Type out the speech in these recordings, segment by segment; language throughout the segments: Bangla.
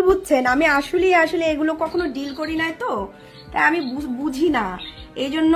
বুঝছেন, আমি আসলে আসলে এগুলো কখনো ডিল করি নাই, তো তাই আমি বুঝি না। এই জন্য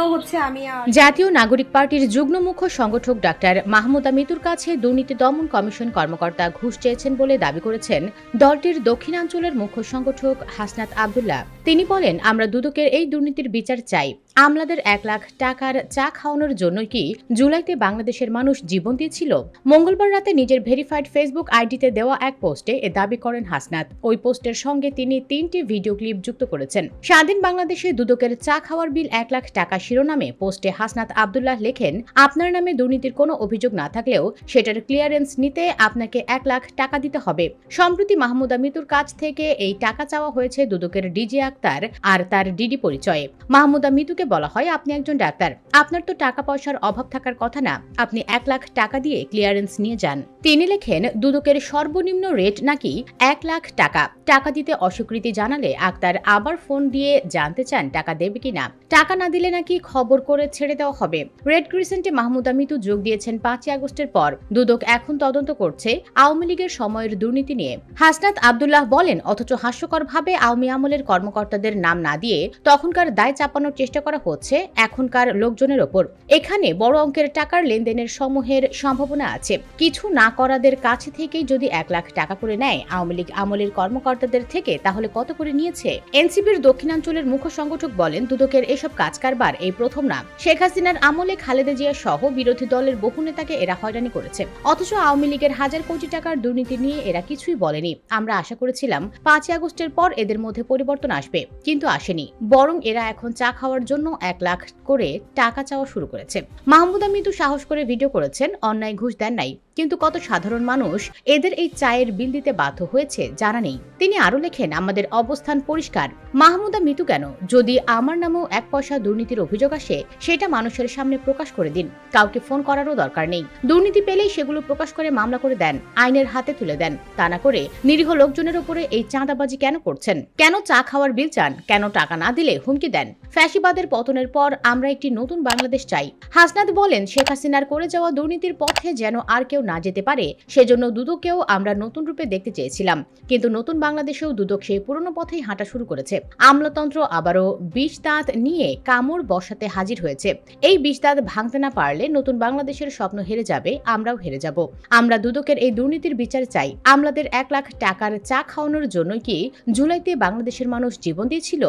আমি জাতীয় নাগরিক পার্টির যুগ্ম মুখ্য সংগঠক ডাক্তার মাহমুদা মিতুর কাছে দুর্নীতি দমন কমিশন কর্মকর্তা ঘুষ চেয়েছেন বলে দাবি করেছেন দলটির দক্ষিণাঞ্চলের মুখ্য সংগঠক হাসনাত আব্দুল্লাহ। তিনি বলেন, আমরা দুদকের এই দুর্নীতির বিচার চাই। আমলাদের 1 লাখ টাকার চা খাওয়ানোর জন্য কি জুলাইতে বাংলাদেশের মানুষ জীবন দিয়েছিল? মঙ্গলবার রাতে নিজের ভেরিফাইড ফেসবুক আইডিতে দেওয়া এক পোস্টে এ দাবি করেন হাসনাত। ওই পোস্টের সঙ্গে তিনি 3টি ভিডিও ক্লিপ যুক্ত করেছেন। স্বাধীন বাংলাদেশে দুদকের চা খাওয়ার বিল 1 লাখ টাকা শিরোনামে পোস্টে হাসনাত আব্দুল্লাহ লেখেন, আপনার নামে দুর্নীতির কোনো অভিযোগ না থাকলেও সেটার ক্লিয়ারেন্স নিতে আপনাকে 1 লাখ টাকা দিতে হবে। সম্প্রতি মাহমুদা মিতুর কাছ থেকে এই টাকা চাওয়া হয়েছে দুদকের ডিজি আক্তার আর তার ডিডি পরিচয়ে। মাহমুদা মিতুকে বলা হয়, আপনি একজন ডাক্তার, আপনার তো টাকা পয়সার অভাব থাকার কথা না, আপনি 1 লাখ টাকা দিয়ে ক্লিয়ারেন্স নিয়ে যান। তিনি লেখেন, দুদকের সর্বনিম্ন রেট নাকি 1 লাখ টাকা। টাকা দিতে অস্বীকৃতি জানালে আক্তার আবার ফোন দিয়ে জানতে চান টাকা দেবে কিনা। টাকা না দিলে নাকি খবর করে ছেড়ে দেওয়া হবে। রেড ক্রিসেন্টে মাহমুদা মিতু যোগ দিয়েছেন 5 আগস্টের পর। দুদক এখন তদন্ত করছে আওয়ামী লীগের সময়ের দুর্নীতি নিয়ে। হাসনাত আব্দুল্লাহ বলেন, অথচ হাস্যকরভাবে আওয়ামী আমলের কর্মকর্তাদের নাম না দিয়ে তখনকার দায় চাপানোর চেষ্টা করা হচ্ছে এখনকার লোকজনের ওপর। এখানে বড় অঙ্কের টাকার লেনদেনের সমূহের সম্ভাবনা আছে। কিছু না করাদের কাছে থেকেই যদি 1 লাখ টাকা করে নেয় আওয়ামী লীগ আমলের কর্মকর্তাদের থেকে, তাহলে কত করে নিয়েছে? এনসিপির দক্ষিণাঞ্চলের মুখ্য সংগঠক বলেন, দুদকের এসব কাজ কারবার এই প্রথম না। শেখ হাসিনার আমলে খালেদা জিয়া সহ বিরোধী দলের বহু নেতাকে এরা হয়রানি করেছে। অথচ আওয়ামী লীগের হাজার কোটি টাকার দুর্নীতি নিয়ে এরা কিছুই বলেনি। আমরা আশা করেছিলাম 5 আগস্টের পর এদের মধ্যে পরিবর্তন আসবে, কিন্তু আসেনি। বরং এরা এখন চা খাওয়ার জন্য 1 লাখ করে টাকা চাওয়া শুরু করেছে। মাহমুদা মিতু সাহস করে ভিডিও করেছেন, অন্যায় ঘুষ দেন নাই, কিন্তু কত সাধারণ মানুষ এদের এই চায়ের বিল দিতে বাধ্য হয়েছে জানা নেই। তিনি আরো লেখেন, আমাদের অবস্থান পরিষ্কার। মাহমুদা মিতু কেন? যদি আমার নামেও 1 পয়সা দুর্নীতির অভিযোগ আসে, সেটা মানুষের সামনে প্রকাশ করে দিন। কাউকে ফোন করারও দরকার নেই। দুর্নীতি পেলেই সেগুলো প্রকাশ করে মামলা করে দেন, আইনের হাতে তুলে দেন। তা না করে নিরীহ লোকজনের উপরে এই চাঁদাবাজি কেন করছেন? কেন চা খাওয়ার বিল চান? কেন টাকা না দিলে হুমকি দেন? ফ্যাসিবাদের পতনের পর আমরা একটি নতুন বাংলাদেশ চাই। হাসনাত বলেন, শেখ হাসিনার করে যাওয়া দুর্নীতির পথে যেন আর কেউ না যেতে পারে, সেজন্য দুদককেও আমরা নতুন রূপে দেখতে চেয়েছিলাম। কিন্তু নতুন বাংলাদেশেও দুদক সেই পুরনো পথেই হাঁটা শুরু করেছে। আমলাতন্ত্র আবারও 20 দাঁত নিয়ে কামড় বসাতে হাজির হয়েছে। এই 20 দাঁত ভাঙতে না পারলে নতুন বাংলাদেশের স্বপ্ন হেরে যাবে, আমরাও হেরে যাব। আমরা দুদকের এই দুর্নীতির বিচার চাই। আমলাদের 1 লাখ টাকার চা খাওয়ানোর জন্য কি জুলাইতে বাংলাদেশের মানুষ জীবন দিয়েছিল?